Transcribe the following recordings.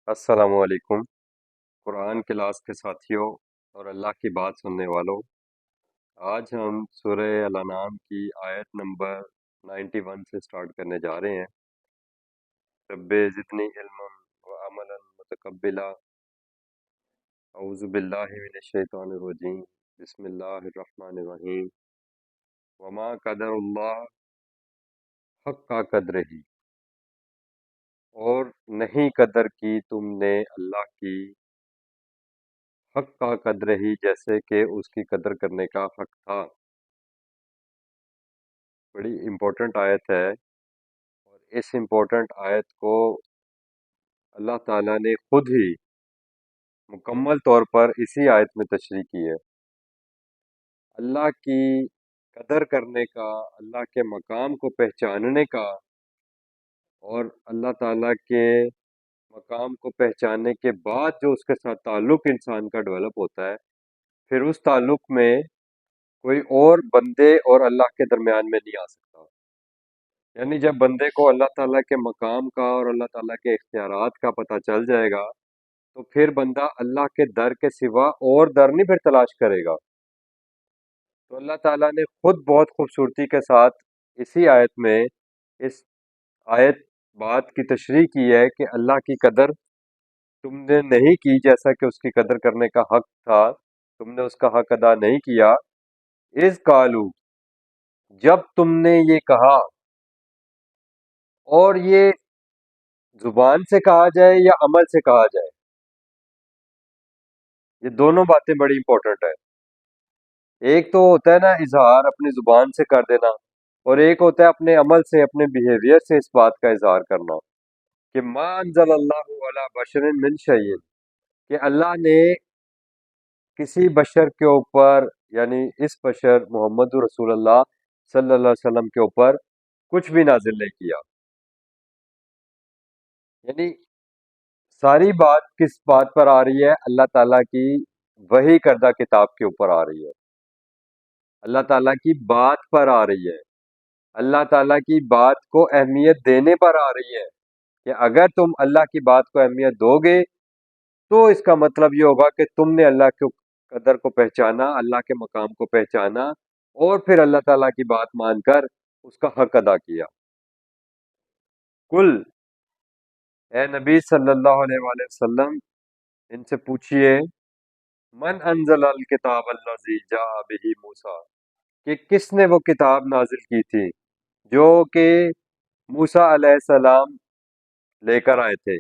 السلام علیکم۔ قرآن کلاس کے ساتھیوں اور اللہ کی بات سننے والوں، آج ہم سورہ الانعام کی آیت نمبر 91 سے سٹارٹ کرنے جا رہے ہیں۔ رب زدنی علما و عملا متقبلا، اعوذ باللہ من الشیطان الرجیم، بسم اللہ الرحمن الرحیم۔ وما قدر اللہ حق قدرہ، اور نہیں قدر کی تم نے اللہ کی حق کا قدر ہی، جیسے کہ اس کی قدر کرنے کا حق تھا۔ بڑی امپورٹنٹ آیت ہے، اور اس امپورٹنٹ آیت کو اللہ تعالیٰ نے خود ہی مکمل طور پر اسی آیت میں تشریح کی ہے۔ اللہ کی قدر کرنے کا، اللہ کے مقام کو پہچاننے کا، اور اللہ تعالیٰ کے مقام کو پہچاننے کے بعد جو اس کے ساتھ تعلق انسان کا ڈیولپ ہوتا ہے، پھر اس تعلق میں کوئی اور بندے اور اللہ کے درمیان میں نہیں آ سکتا۔ یعنی جب بندے کو اللہ تعالیٰ کے مقام کا اور اللہ تعالیٰ کے اختیارات کا پتہ چل جائے گا، تو پھر بندہ اللہ کے در کے سوا اور در نہیں پھر تلاش کرے گا۔ تو اللہ تعالیٰ نے خود بہت خوبصورتی کے ساتھ اسی آیت میں اس آیت بات کی تشریح کی ہے کہ اللہ کی قدر تم نے نہیں کی جیسا کہ اس کی قدر کرنے کا حق تھا، تم نے اس کا حق ادا نہیں کیا۔ اذ قالو، جب تم نے یہ کہا، اور یہ زبان سے کہا جائے یا عمل سے کہا جائے، یہ دونوں باتیں بڑی امپورٹنٹ ہیں۔ ایک تو ہوتا ہے نا اظہار اپنی زبان سے کر دینا، اور ایک ہوتا ہے اپنے عمل سے، اپنے بیہیویئر سے اس بات کا اظہار کرنا کہ ما انزل اللہ علی بشر من شیء، کہ اللہ نے کسی بشر کے اوپر، یعنی اس بشر محمد رسول اللہ صلی اللہ علیہ وسلم کے اوپر کچھ بھی نازل نہیں کیا۔ یعنی ساری بات کس بات پر آ رہی ہے؟ اللہ تعالیٰ کی وحی کردہ کتاب کے اوپر آ رہی ہے، اللہ تعالیٰ کی بات پر آ رہی ہے، اللہ تعالیٰ کی بات کو اہمیت دینے پر آ رہی ہے کہ اگر تم اللہ کی بات کو اہمیت دو گے تو اس کا مطلب یہ ہوگا کہ تم نے اللہ کے قدر کو پہچانا، اللہ کے مقام کو پہچانا، اور پھر اللہ تعالیٰ کی بات مان کر اس کا حق ادا کیا۔ کل، اے نبی صلی اللہ علیہ وآلہ وسلم، ان سے پوچھئے، من انزل الکتاب الذی جاء بہ موسیٰ، کہ کس نے وہ کتاب نازل کی تھی جو کہ موسیٰ علیہ السلام لے کر آئے تھے،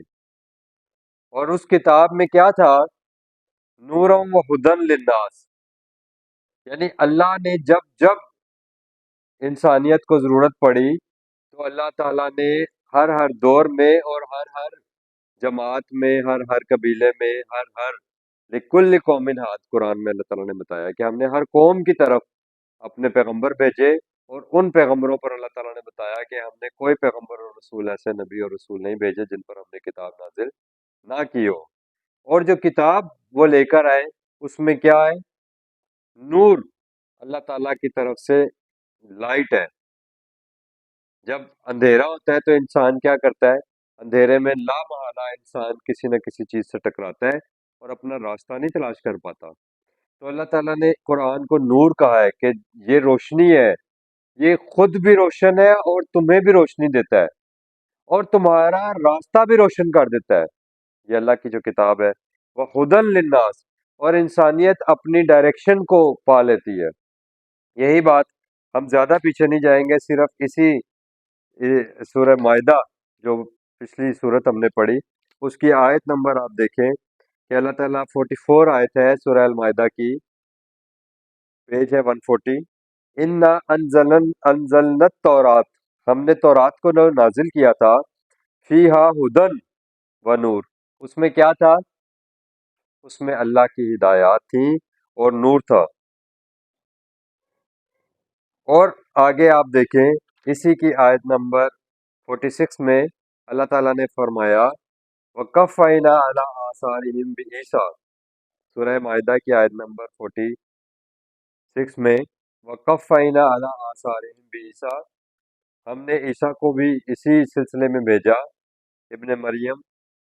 اور اس کتاب میں کیا تھا؟ نورا و ہدن للناس، یعنی اللہ نے جب جب انسانیت کو ضرورت پڑی تو اللہ تعالیٰ نے ہر دور میں اور ہر جماعت میں، ہر قبیلے میں، ہر لکل قوم ہاد، قرآن میں اللہ تعالیٰ نے بتایا کہ ہم نے ہر قوم کی طرف اپنے پیغمبر بھیجے، اور ان پیغمبروں پر اللہ تعالیٰ نے بتایا کہ ہم نے کوئی پیغمبر اور رسول، ایسے نبی اور رسول نہیں بھیجے جن پر ہم نے کتاب نازل نہ کی ہو۔ اور جو کتاب وہ لے کر آئے اس میں کیا ہے؟ نور، اللہ تعالیٰ کی طرف سے لائٹ ہے۔ جب اندھیرا ہوتا ہے تو انسان کیا کرتا ہے؟ اندھیرے میں لا محالہ انسان کسی نہ کسی چیز سے ٹکراتا ہے اور اپنا راستہ نہیں تلاش کر پاتا۔ تو اللہ تعالیٰ نے قرآن کو نور کہا ہے کہ یہ روشنی ہے، یہ خود بھی روشن ہے اور تمہیں بھی روشنی دیتا ہے، اور تمہارا راستہ بھی روشن کر دیتا ہے۔ یہ اللہ کی جو کتاب ہے، وہ ہدن للناس، اور انسانیت اپنی ڈائریکشن کو پا لیتی ہے۔ یہی بات ہم زیادہ پیچھے نہیں جائیں گے، صرف اسی سورہ مائدہ جو پچھلی صورت ہم نے پڑھی، اس کی آیت نمبر آپ دیکھیں کہ اللہ تعالیٰ 44 آیت ہے سورہ المائدہ کی، پیج ہے 140۔ انا انزلنا التورات، ہم نے تورات کو نازل کیا تھا، فیہا ہدن و نور، اس میں کیا تھا؟ اس میں اللہ کی ہدایات تھیں اور نور تھا۔ اور آگے آپ دیکھیں اسی کی آیت نمبر 46 میں اللہ تعالیٰ نے فرمایا وَقَفَّيْنَا عَلَىٰ آثَارِهِمْ بِعِیسَىٰ، سورہ مائدہ کی آیت نمبر 46 میں وَقَفَّيْنَا عَلَىٰ آثَارِهِمْ بِعِیسَىٰ، ہم نے عیسیٰ کو بھی اسی سلسلے میں بھیجا، ابن مریم،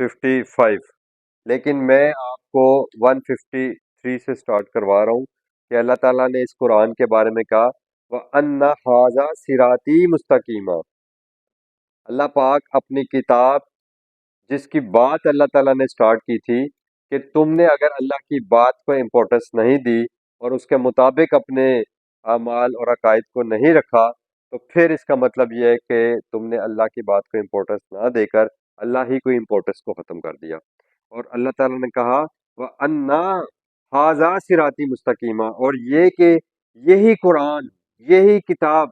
55، لیکن میں آپ کو 153 سے سٹارٹ کروا رہا ہوں کہ اللہ تعالیٰ نے اس قرآن کے بارے میں کہا وَأَنَّ هَٰذَا صِرَاطِي مُسْتَقِيمًا۔ اللہ پاک اپنی کتاب جس کی بات اللہ تعالیٰ نے سٹارٹ کی تھی کہ تم نے اگر اللہ کی بات کو امپورٹنس نہیں دی اور اس کے مطابق اپنے اعمال اور عقائد کو نہیں رکھا تو پھر اس کا مطلب یہ ہے کہ تم نے اللہ کی بات کو امپورٹنس نہ دے کر اللہ ہی کو امپورٹنس کو ختم کر دیا۔ اور اللہ تعالیٰ نے کہا وَأَنَّا هَٰذَا صِرَاطِي مُسْتَقِيمًا، اور یہ کہ یہی قرآن، یہی کتاب،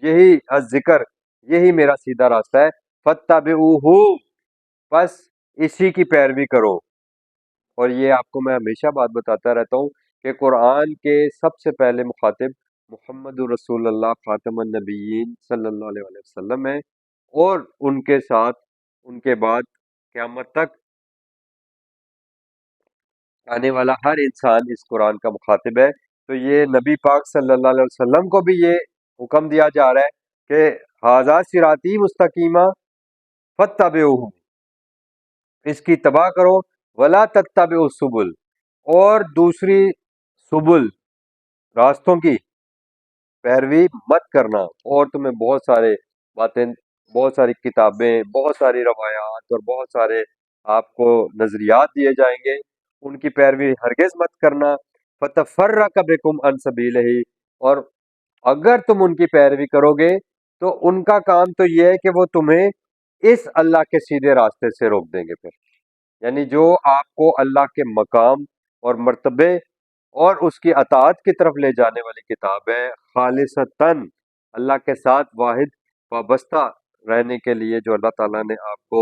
یہی ذکر، یہی میرا سیدھا راستہ ہے، فَاتَّبِعُوهُ، بس اسی کی پیروی کرو۔ اور یہ آپ کو میں ہمیشہ بات بتاتا رہتا ہوں کہ قرآن کے سب سے پہلے مخاطب محمد رسول اللہ خاتم النبیین صلی اللہ علیہ وآلہ وسلم ہے، اور ان کے ساتھ ان کے بعد قیامت تک آنے والا ہر انسان اس قرآن کا مخاطب ہے۔ تو یہ نبی پاک صلی اللہ علیہ وسلم کو بھی یہ حکم دیا جا رہا ہے کہ ھذا صراطی مستقیمہ فاتبعوہ، اس کی اتباع کرو، ولا تتبعوا السبل، اور دوسری سبل راستوں کی پیروی مت کرنا۔ اور تمہیں بہت سارے باتیں، بہت ساری کتابیں، بہت ساری روایات اور بہت سارے آپ کو نظریات دیے جائیں گے، ان کی پیروی ہرگز مت کرنا۔ فتفرق بکم عن سبیلہ، اور اگر تم ان کی پیروی کرو گے تو ان کا کام تو یہ ہے کہ وہ تمہیں اس اللہ کے سیدھے راستے سے روک دیں گے۔ پھر یعنی جو آپ کو اللہ کے مقام اور مرتبے اور اس کی اطاعت کی طرف لے جانے والی کتاب ہے، خالصتاً اللہ کے ساتھ واحد وابستہ رہنے کے لیے جو اللہ تعالیٰ نے آپ کو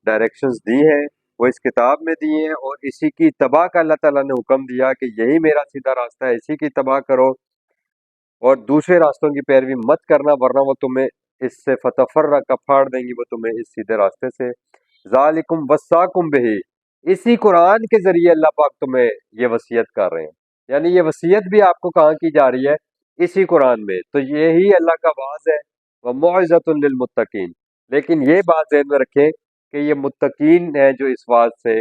ڈائریکشنز دی ہیں وہ اس کتاب میں دی ہیں، اور اسی کی اتباع کا اللہ تعالیٰ نے حکم دیا کہ یہی میرا سیدھا راستہ ہے، اسی کی اتباع کرو اور دوسرے راستوں کی پیروی مت کرنا، ورنہ وہ تمہیں اس سے فتفرق پھاڑ دیں گی، وہ تمہیں اس سیدھے راستے سے۔ ذالکم وصاکم بہ، اسی قرآن کے ذریعے اللہ پاک تمہیں یہ وصیت کر رہے ہیں، یعنی یہ وصیت بھی آپ کو کہاں کی جا رہی ہے؟ اسی قرآن میں۔ تو یہی اللہ کا واعظ ہے، وموعظۃ للمتقین۔ لیکن یہ بات ذہن میں رکھیں کہ یہ متقین ہیں جو اس واعظ سے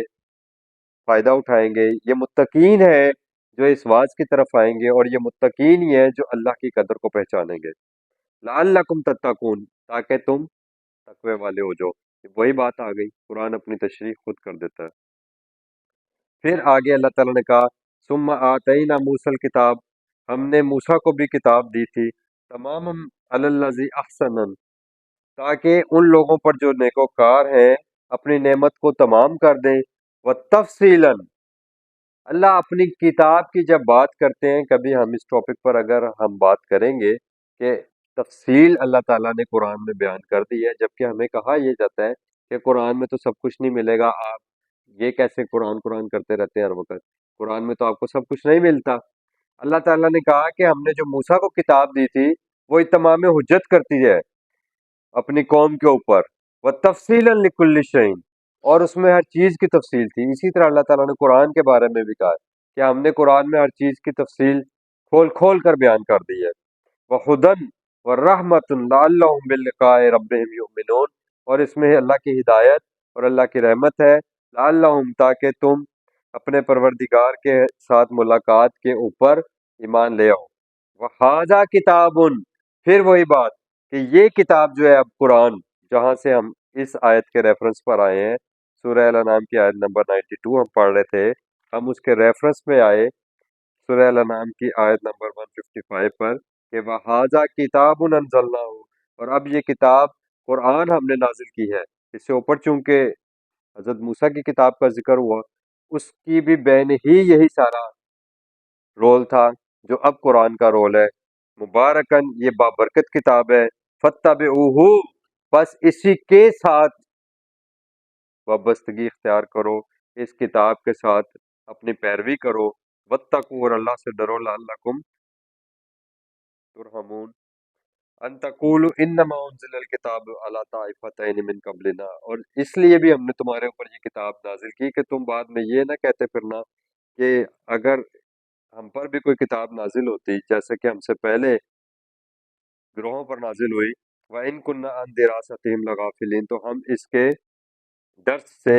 فائدہ اٹھائیں گے، یہ متقین ہیں جو اس واعظ کی طرف آئیں گے، اور یہ متقین ہی ہیں جو اللہ کی قدر کو پہچانیں گے۔ لعلکم تتقون، تاکہ تم تقوی والے ہو جاؤ۔ وہی بات آ گئی، قرآن اپنی تشریح خود کر دیتا ہے۔ پھر آگے اللہ تعالیٰ نے کہا ثم آتینا موسیٰ الکتاب، ہم نے موسیٰ کو بھی کتاب دی تھی، تمام علی الذی احسن، تاکہ ان لوگوں پر جو نیکوکار ہیں اپنی نعمت کو تمام کر دیں، وتفصیلا، اللہ اپنی کتاب کی جب بات کرتے ہیں، کبھی ہم اس ٹاپک پر اگر ہم بات کریں گے کہ تفصیل اللہ تعالیٰ نے قرآن میں بیان کر دی ہے، جبکہ ہمیں کہا یہ جاتا ہے کہ قرآن میں تو سب کچھ نہیں ملے گا، آپ یہ کیسے قرآن قرآن کرتے رہتے ہیں ہر وقت، قرآن میں تو آپ کو سب کچھ نہیں ملتا۔ اللہ تعالیٰ نے کہا کہ ہم نے جو موسیٰ کو کتاب دی تھی وہ اتمام حجت کرتی ہے اپنی قوم کے اوپر، وتفصیلا لکل شیء، اور اس میں ہر چیز کی تفصیل تھی۔ اسی طرح اللہ تعالیٰ نے قرآن کے بارے میں بھی کہا کہ ہم نے قرآن میں ہر چیز کی تفصیل کھول کھول کر بیان کر دی ہے۔ وَهُدًى وَرَحْمَةٌ لَعَلَّهُمْ بِلِقَاءِ رَبِّهِمْ يُؤْمِنُونَ، اور اس میں اللہ کی ہدایت اور اللہ کی رحمت ہے، لعلہم، تاکہ تم اپنے پروردگار کے ساتھ ملاقات کے اوپر ایمان لے آؤ۔ وَهَٰذَا کتاب، پھر وہی بات کہ یہ کتاب جو ہے اب قرآن، جہاں سے ہم اس آیت کے ریفرنس پر آئے ہیں، سورہ الانعام کی آیت نمبر 92 ہم پڑھ رہے تھے، ہم اس کے ریفرنس میں آئے سورہ الانعام کی آیت نمبر 155 پر کہ وَهَٰذَا کتاب انزلناہ، اور اب یہ کتاب قرآن ہم نے نازل کی ہے۔ اس سے اوپر چونکہ حضرت موسیٰ کی کتاب کا ذکر ہوا، اس کی بھی بین ہی یہی سارا رول تھا جو اب قرآن کا رول ہے۔ مبارکن، یہ بابرکت کتاب ہے، فاتبعوہ، بس اسی کے ساتھ وابستگی اختیار کرو، اس کتاب کے ساتھ اپنی پیروی کرو، واتقوا، اور اللہ سے ڈرو، لعلکم ترحمون، ان تقولوا انما انزل الکتاب علی طائفتین من قبلنا، اور اس لیے بھی ہم نے تمہارے اوپر یہ کتاب نازل کی کہ تم بعد میں یہ نہ کہتے پھرنا کہ اگر ہم پر بھی کوئی کتاب نازل ہوتی جیسے کہ ہم سے پہلے گروہوں پر نازل ہوئی، وَإِن كُنَّا عَن دِرَاسَتِهِمْ لَغَافِلِينَ، تو ہم اس کے درس سے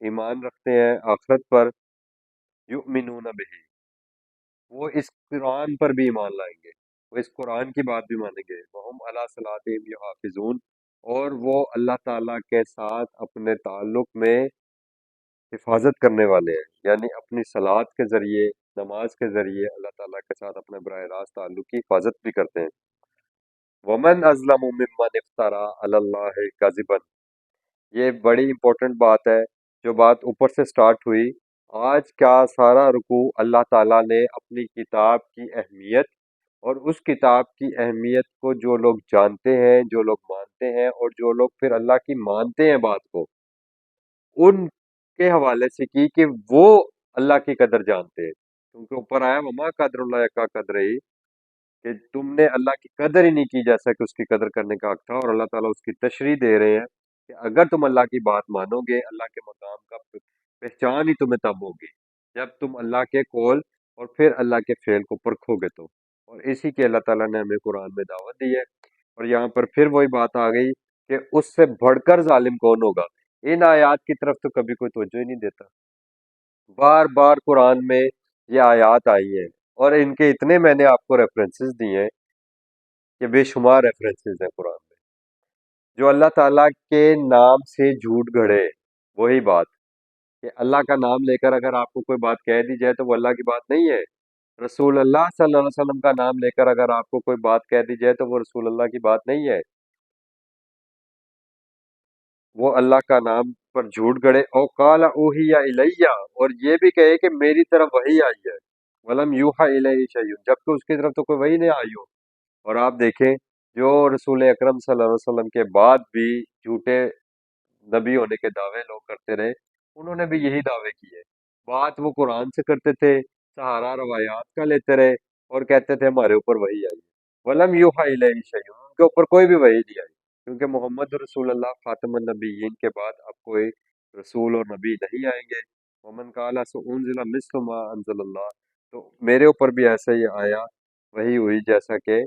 ایمان رکھتے ہیں آخرت پر، یؤمنون بہ، وہ اس قرآن پر بھی ایمان لائیں گے، وہ اس قرآن کی بات بھی مانیں گے، وہم علی صلاتہم یحافظون، اور وہ اللہ تعالیٰ کے ساتھ اپنے تعلق میں حفاظت کرنے والے ہیں، یعنی اپنی صلات کے ذریعے، نماز کے ذریعے اللہ تعالیٰ کے ساتھ اپنے براہ راست تعلق کی حفاظت بھی کرتے ہیں۔ ومن ازلم ممن افترا علی اللہ کذبا، یہ بڑی امپورٹنٹ بات ہے، جو بات اوپر سے سٹارٹ ہوئی، آج کا سارا رکوع اللہ تعالیٰ نے اپنی کتاب کی اہمیت اور اس کتاب کی اہمیت کو جو لوگ جانتے ہیں، جو لوگ مانتے ہیں، اور جو لوگ پھر اللہ کی مانتے ہیں بات کو، ان کے حوالے سے کی کہ وہ اللہ کی قدر جانتے ہیں، کیونکہ اوپر آیا وما قدر اللہ کا قدر ہی، کہ تم نے اللہ کی قدر ہی نہیں کی جیسا کہ اس کی قدر کرنے کا حق تھا، اور اللہ تعالیٰ اس کی تشریح دے رہے ہیں کہ اگر تم اللہ کی بات مانو گے، اللہ کے مقام کا پہچان ہی تمہیں تب ہوگی جب تم اللہ کے قول اور پھر اللہ کے فعل کو پرکھو گے تو، اور اسی کے اللہ تعالیٰ نے ہمیں قرآن میں دعوت دی ہے۔ اور یہاں پر پھر وہی بات آ گئی کہ اس سے بڑھ کر ظالم کون ہوگا، ان آیات کی طرف تو کبھی کوئی توجہ ہی نہیں دیتا، بار بار قرآن میں یہ آیات آئی ہیں، اور ان کے اتنے میں نے آپ کو ریفرنسز دیے ہیں کہ بے شمار ریفرنسز ہیں قرآن میں، جو اللہ تعالیٰ کے نام سے جھوٹ گھڑے، وہی بات کہ اللہ کا نام لے کر اگر آپ کو کوئی بات کہہ دی جائے تو وہ اللہ کی بات نہیں ہے، رسول اللہ صلی اللہ علیہ وسلم کا نام لے کر اگر آپ کو کوئی بات کہہ دی جائے تو وہ رسول اللہ کی بات نہیں ہے، وہ اللہ کا نام پر جھوٹ گڑے، او قال اوحی الیہ، اور یہ بھی کہے کہ میری طرف وحی آئی ہے، ولم یوحا الیہ شیء، جبکہ اس کی طرف تو کوئی وحی نہیں آئی ہو۔ اور آپ دیکھیں جو رسول اکرم صلی اللہ علیہ وسلم کے بعد بھی جھوٹے نبی ہونے کے دعوے لوگ کرتے رہے، انہوں نے بھی یہی دعوے کیے، بات وہ قرآن سے کرتے تھے، سہارا روایات کا لیتے رہے، اور کہتے تھے ہمارے اوپر وحی آئی ہے، ولم یوحا الیہ شیء، ان کے اوپر کوئی بھی وحی نہیں آئی، کیونکہ محمد رسول اللہ خاتم النبیین کے بعد اب کوئی رسول اور نبی نہیں آئیں گے۔ ومن قال سأنزل مثل ما انزل اللہ، تو میرے اوپر بھی ایسا ہی آیا، وہی ہوئی جیسا کہ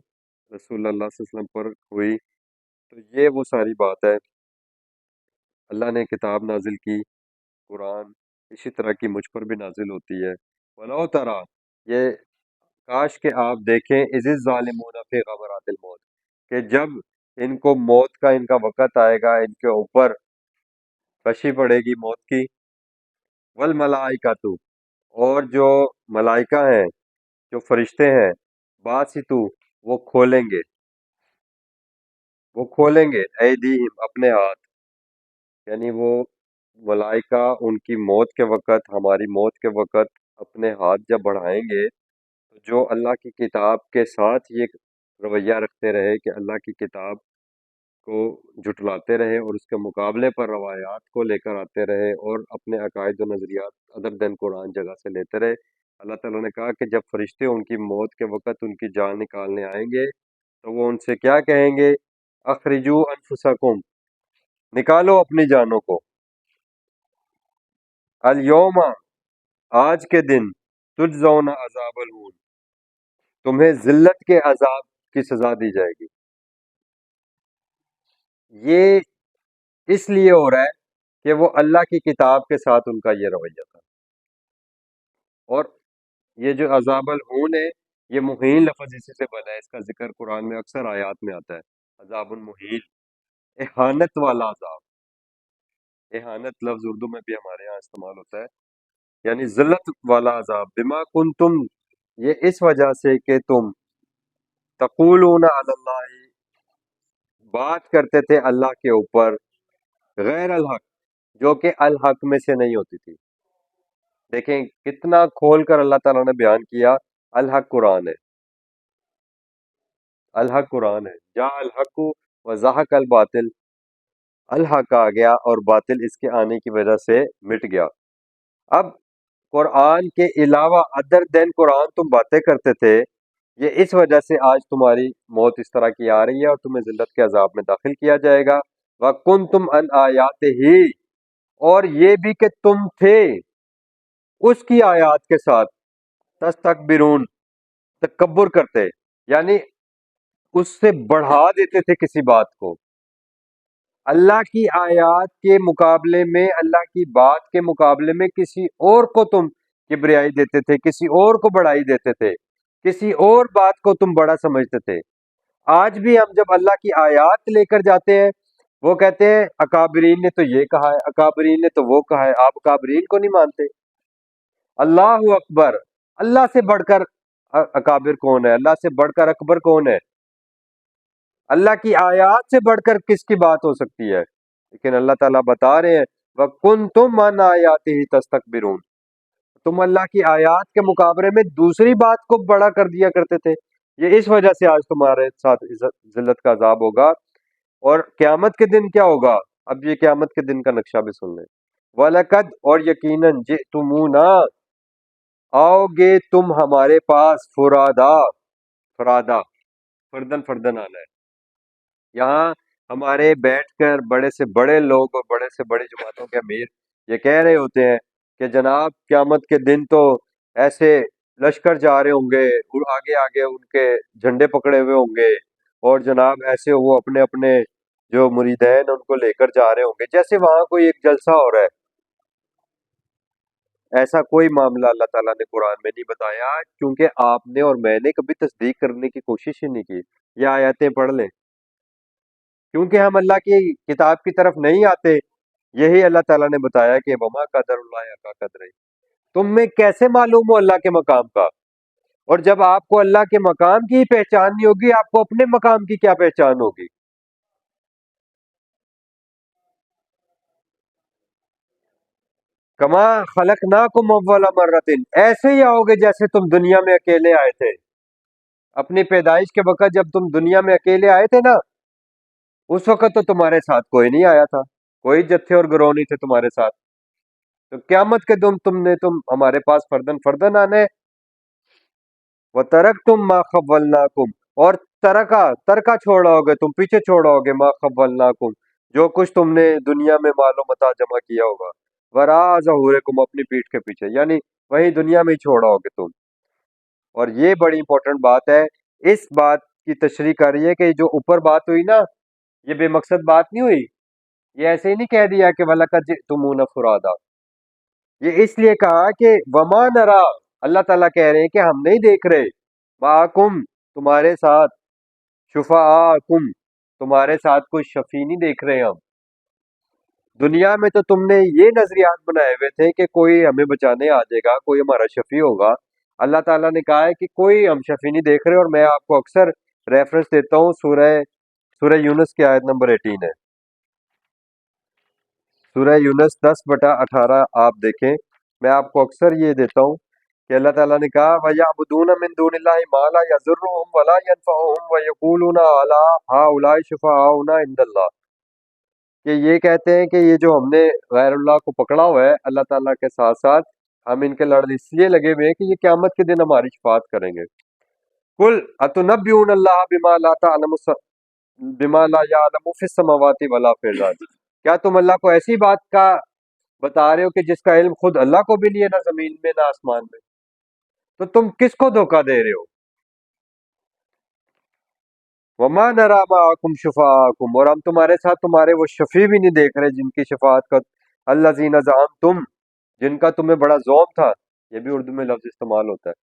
رسول اللہ صلی اللہ علیہ وسلم پر ہوئی، تو یہ وہ ساری بات ہے، اللہ نے کتاب نازل کی، قرآن اسی طرح کی مجھ پر بھی نازل ہوتی ہے۔ ولو ترا، یہ کاش کہ آپ دیکھیں، اذ الظالمون فی غمرات الموت، کہ جب ان کو موت کا ان کا وقت آئے گا، ان کے اوپر کشی پڑے گی موت کی، والملائکۃ، اور جو ملائکہ ہیں، جو فرشتے ہیں، باسطو، وہ کھولیں گے، وہ کھولیں گے ایدیہم، اپنے ہاتھ، یعنی وہ ملائکہ ان کی موت کے وقت، ہماری موت کے وقت اپنے ہاتھ جب بڑھائیں گے، تو جو اللہ کی کتاب کے ساتھ یہ رویہ رکھتے رہے کہ اللہ کی کتاب کو جھٹلاتے رہے اور اس کے مقابلے پر روایات کو لے کر آتے رہے اور اپنے عقائد و نظریات ادر دین قرآن جگہ سے لیتے رہے، اللہ تعالیٰ نے کہا کہ جب فرشتے ان کی موت کے وقت ان کی جان نکالنے آئیں گے تو وہ ان سے کیا کہیں گے، اخرجو انفسکم، نکالو اپنی جانوں کو، الیوم، آج کے دن، تجزون عذاب الہون، تمہیں ذلت کے عذاب کی سزا دی جائے گی۔ یہ اس لیے ہو رہا ہے کہ وہ اللہ کی کتاب کے ساتھ ان کا یہ رویہ تھا، اور یہ جو عذاب الہون ہے، یہ مہین لفظ اسی سے بنا ہے، اس کا ذکر قرآن میں اکثر آیات میں آتا ہے، عذاب المہین، اہانت والا عذاب، اہانت لفظ اردو میں بھی ہمارے ہاں استعمال ہوتا ہے، یعنی ذلت والا عذاب، بما کنتم، یہ اس وجہ سے کہ تم تقولون علی اللہ، بات کرتے تھے اللہ کے اوپر، غیر الحق، جو کہ الحق میں سے نہیں ہوتی تھی۔ دیکھیں کتنا کھول کر اللہ تعالیٰ نے بیان کیا، الحق قرآن ہے، الحق قرآن ہے، جا الحق وزحق الباطل، الحق آ گیا اور باطل اس کے آنے کی وجہ سے مٹ گیا۔ اب قرآن کے علاوہ ادر دین قرآن تم باتیں کرتے تھے، یہ اس وجہ سے آج تمہاری موت اس طرح کی آ رہی ہے اور تمہیں ذلت کے عذاب میں داخل کیا جائے گا۔ وَكُنْتُمْ عَنْ آیَاتِهِ، اور یہ بھی کہ تم تھے اس کی آیات کے ساتھ تستکبرون، تکبر کرتے، یعنی اس سے بڑھا دیتے تھے کسی بات کو، اللہ کی آیات کے مقابلے میں، اللہ کی بات کے مقابلے میں کسی اور کو تم کبریائی دیتے تھے، کسی اور کو بڑائی دیتے تھے، کسی اور بات کو تم بڑا سمجھتے تھے۔ آج بھی ہم جب اللہ کی آیات لے کر جاتے ہیں، وہ کہتے ہیں اکابرین نے تو یہ کہا ہے، اکابرین نے تو وہ کہا ہے، آپ اکابرین کو نہیں مانتے۔ اللہ اکبر، اللہ سے بڑھ کر اکابر کون ہے؟ اللہ سے بڑھ کر اکبر کون ہے؟ اللہ کی آیات سے بڑھ کر کس کی بات ہو سکتی ہے؟ لیکن اللہ تعالیٰ بتا رہے ہیں وَكُنْتُمْ عَنْ آيَاتِهِ تَسْتَكْبِرُونَ، تم اللہ کی آیات کے مقابلے میں دوسری بات کو بڑا کر دیا کرتے تھے۔ یہ اس وجہ سے آج تمہارے ساتھ ذلت کا عذاب ہوگا۔ اور قیامت کے دن کیا ہوگا؟ اب یہ قیامت کے دن کا نقشہ بھی سن لیں۔ وَلَقَدْ، اور یقیناً، جِئْتُمُونَا، آؤ گے تم ہمارے پاس، فرادا، فرادا، فردن فردن آنا ہے۔ یہاں ہمارے بیٹھ کر بڑے سے بڑے لوگ اور بڑے سے بڑی جماعتوں کے امیر یہ کہہ رہے ہوتے ہیں کہ جناب قیامت کے دن تو ایسے لشکر جا رہے ہوں گے، اور آگے آگے ان کے جھنڈے پکڑے ہوئے ہوں گے، اور جناب ایسے وہ اپنے اپنے جو مریدین ان کو لے کر جا رہے ہوں گے، جیسے وہاں کوئی ایک جلسہ ہو رہا ہے۔ ایسا کوئی معاملہ اللہ تعالیٰ نے قرآن میں نہیں بتایا، کیونکہ آپ نے اور میں نے کبھی تصدیق کرنے کی کوشش ہی نہیں کی۔ یہ آیتیں پڑھ لیں، کیونکہ ہم اللہ کی کتاب کی طرف نہیں آتے۔ یہی اللہ تعالیٰ نے بتایا کہ وما قدر اللہ کا قدر ہے، تم میں کیسے معلوم ہو اللہ کے مقام کا؟ اور جب آپ کو اللہ کے مقام کی پہچان نہیں ہوگی، آپ کو اپنے مقام کی کیا پہچان ہوگی؟ کما خلقناکم اول مرۃ، ایسے ہی آؤ گے جیسے تم دنیا میں اکیلے آئے تھے۔ اپنی پیدائش کے وقت جب تم دنیا میں اکیلے آئے تھے نا، اس وقت تو تمہارے ساتھ کوئی نہیں آیا تھا، کوئی جتھے اور گروہ نہیں تھے تمہارے ساتھ۔ تو قیامت کے دن تم ہمارے پاس فردن فردن آنے، وَتَرَكْتُمْ مَا خَوَّلْنَاكُمْ، اور ترکا چھوڑو گے، تم پیچھے چھوڑو گے، ما خولناکم، جو کچھ تم نے دنیا میں مال و متاع جمع کیا ہوگا، وراء ظہورکم، اپنی پیٹھ کے پیچھے، یعنی وہی دنیا میں ہی چھوڑو گے تم۔ اور یہ بڑی امپورٹنٹ بات ہے، اس بات کی تشریح کر رہی ہے کہ جو اوپر بات ہوئی نا، یہ بے مقصد بات نہیں ہوئی۔ یہ ایسے ہی نہیں کہہ دیا کہ وَلَقَدْ جِئْتُمُونَ فُرَادَا، یہ اس لیے کہا کہ وما نرا، اللہ تعالیٰ کہہ رہے ہیں کہ ہم نہیں دیکھ رہے، معکم، تمہارے ساتھ، شفاعکم، تمہارے ساتھ کوئی شفیع نہیں دیکھ رہے ہم۔ دنیا میں تو تم نے یہ نظریات بنائے ہوئے تھے کہ کوئی ہمیں بچانے آ جائے گا، کوئی ہمارا شفیع ہوگا۔ اللہ تعالیٰ نے کہا ہے کہ کوئی ہم شفیع نہیں دیکھ رہے، اور میں آپ کو اکثر ریفرنس دیتا ہوں، سورہ یونس کی آیت نمبر 18 ہے، سورہ یونس 10/18 آپ دیکھیں۔ میں آپ کو اکثر یہ دیتا ہوں کہ اللہ تعالیٰ نے کہا وَيَعْبُدُونَ مِن دُونِ اللَّهِ مَا لَا يَضُرُّهُمْ وَلَا يَنفَعُهُمْ وَيَقُولُونَ أَلَا هَٰؤُلَاءِ شُفَعَاؤُنَا عِندَ اللَّهِ، کہ یہ کہتے ہیں کہ یہ جو ہم نے غیر اللہ کو پکڑا ہوا ہے اللہ تعالیٰ کے ساتھ ساتھ، ہم ان کے لڑ اس لیے لگے ہوئے ہیں کہ یہ قیامت کے دن ہماری شفاعت کریں گے۔ قُلْ أَتُنَبِّئُونَ اللَّهَ بِمَا لَا يَعْلَمُ فِي السَّمَاوَاتِ وَلَا فِي الْأَرْضِ، کیا تم اللہ کو ایسی بات کا بتا رہے ہو کہ جس کا علم خود اللہ کو بھی نہیں ہے، نہ زمین میں نہ آسمان میں؟ تو تم کس کو دھوکہ دے رہے ہو؟ وما نرا معکم شفاعکم، اور ہم تمہارے ساتھ تمہارے وہ شفیع بھی نہیں دیکھ رہے جن کی شفاعت کا الذین زعمتم، جن کا تمہیں بڑا ذوق تھا، یہ بھی اردو میں لفظ استعمال ہوتا ہے،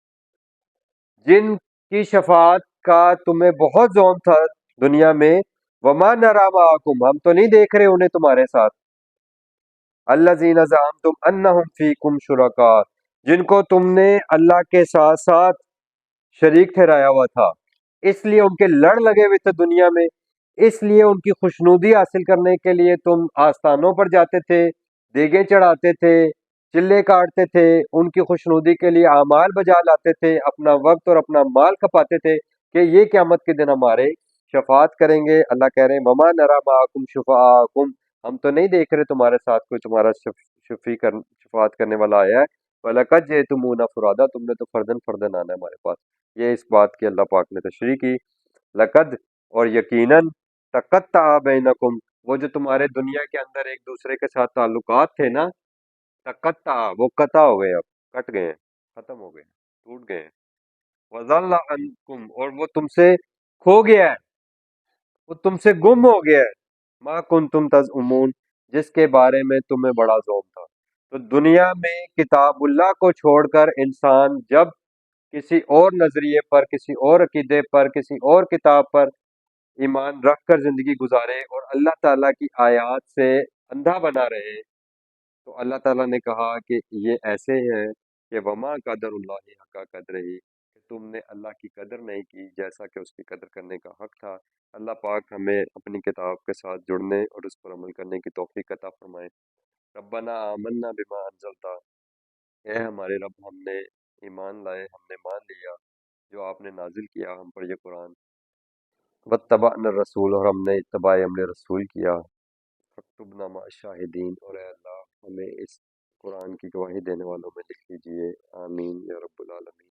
جن کی شفاعت کا تمہیں بہت ذوق تھا دنیا میں، وما نرا معکم، ہم تو نہیں دیکھ رہے انہیں تمہارے ساتھ، الذین زعمتم انہم فیکم شرکاء، جن کو تم نے اللہ کے ساتھ ساتھ شریک ٹھہرایا ہوا تھا، اس لیے ان کے لڑ لگے ہوئے تھے دنیا میں، اس لیے ان کی خوشنودی حاصل کرنے کے لیے تم آستانوں پر جاتے تھے، دیگیں چڑھاتے تھے، چلے کاٹتے تھے، ان کی خوشنودی کے لیے اعمال بجا لاتے تھے، اپنا وقت اور اپنا مال کھپاتے تھے کہ یہ قیامت کے دن ہمارے شفاعت کریں گے۔ اللہ کہہ رہے ہیں وما نرا معکم شفاعکم، ہم تو نہیں دیکھ رہے تمہارے ساتھ کوئی تمہارا شفاعت کرنے والا آیا ہے، وَلَقَدْ جِئْتُمُونَا فُرَادَا، تم نے تو فردن فردن آنا ہے ہمارے پاس۔ یہ اس بات کی اللہ پاک نے تشریح کی، لقد، اور یقیناً، تقطع بینکم، وہ جو تمہارے دنیا کے اندر ایک دوسرے کے ساتھ تعلقات تھے نا، تقطع، وہ قطع ہو گئے، اب کٹ گئے ہیں، ختم ہو گئے ہیں، ٹوٹ گئے ہیں، وضل عنکم، اور وہ تم سے کھو گیا ہے، وہ تم سے گم ہو گیا ہے، ما کنتم تزعمون، جس کے بارے میں تمہیں بڑا ذوق تھا۔ تو دنیا میں کتاب اللہ کو چھوڑ کر انسان جب کسی اور نظریے پر، کسی اور عقیدے پر، کسی اور کتاب پر ایمان رکھ کر زندگی گزارے اور اللہ تعالیٰ کی آیات سے اندھا بنا رہے، تو اللہ تعالیٰ نے کہا کہ یہ ایسے ہیں کہ وما قدر اللہ حق قدر ہی، کہ تم نے اللہ کی قدر نہیں کی جیسا کہ اس کی قدر کرنے کا حق تھا۔ اللہ پاک ہمیں اپنی کتاب کے ساتھ جڑنے اور اس پر عمل کرنے کی توفیق عطا فرمائے۔ ربنا آمنا بما انزلتا، اے ہمارے رب ہم نے ایمان لائے، ہم نے مان لیا جو آپ نے نازل کیا ہم پر یہ قرآن، واتبعنا الرسول، اور ہم نے اتباع ہم نے رسول کیا، فاکتبنا مع الشاہدین، اور اے اللہ ہمیں اس قرآن کی گواہی دینے والوں میں لکھ لیجئے، آمین یا رب العالمین۔